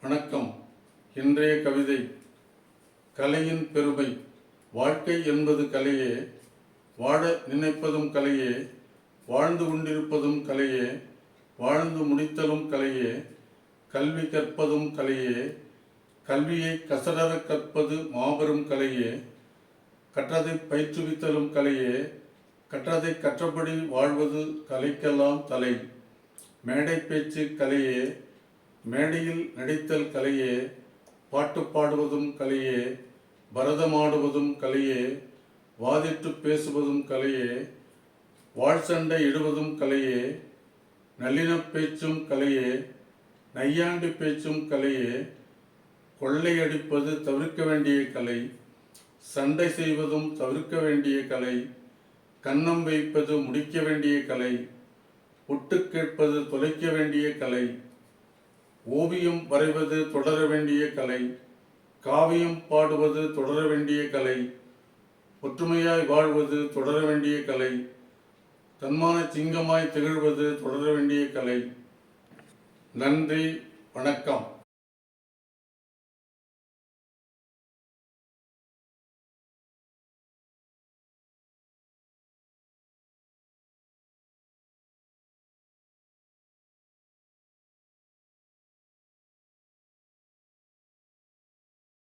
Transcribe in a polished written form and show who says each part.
Speaker 1: வணக்கம். இன்றைய கவிதை. கலையின் பெருமை. வாழ்க்கை என்பது கலையே, வாழ நினைப்பதும் கலையே, வாழ்ந்து கொண்டிருப்பதும் கலையே, வாழ்ந்து முடித்தலும் கலையே, கல்வி கற்பதும் கலையே, கல்வியை கசடர கற்பது மாபெரும் கலையே, கற்றதை பயிற்றுவித்தலும் கலையே, கற்றதை கற்றபடி வாழ்வது கலைக்கெல்லாம் தலை. மேடை பேச்சு கலையே, மேடையில் நடித்தல் கலையே, பாட்டு பாடுவதும் கலையே, பரதமாடுவதும் கலையே, வாதிட்டு பேசுவதும் கலையே, வாழ்சண்டை இடுவதும் கலையே, நல்லினப் பேச்சும் கலையே, நையாண்டி பேச்சும் கலையே, கொள்ளையடிப்பது தவிர்க்க வேண்டிய கலை, சண்டை செய்வதும் தவிர்க்க வேண்டிய கலை, கன்னம் வைப்பது முடிக்க வேண்டிய கலை, ஒட்டு கேட்பது தொலைக்க வேண்டிய கலை, ஓவியம் வரைவது தொடர வேண்டிய கலை, காவியம் பாடுவது தொடர வேண்டிய கலை, ஒற்றுமையாய் வாழ்வது தொடர வேண்டிய கலை, தன்மான சிங்கமாய் திகழ்வது தொடர வேண்டிய கலை. நன்றி, வணக்கம்.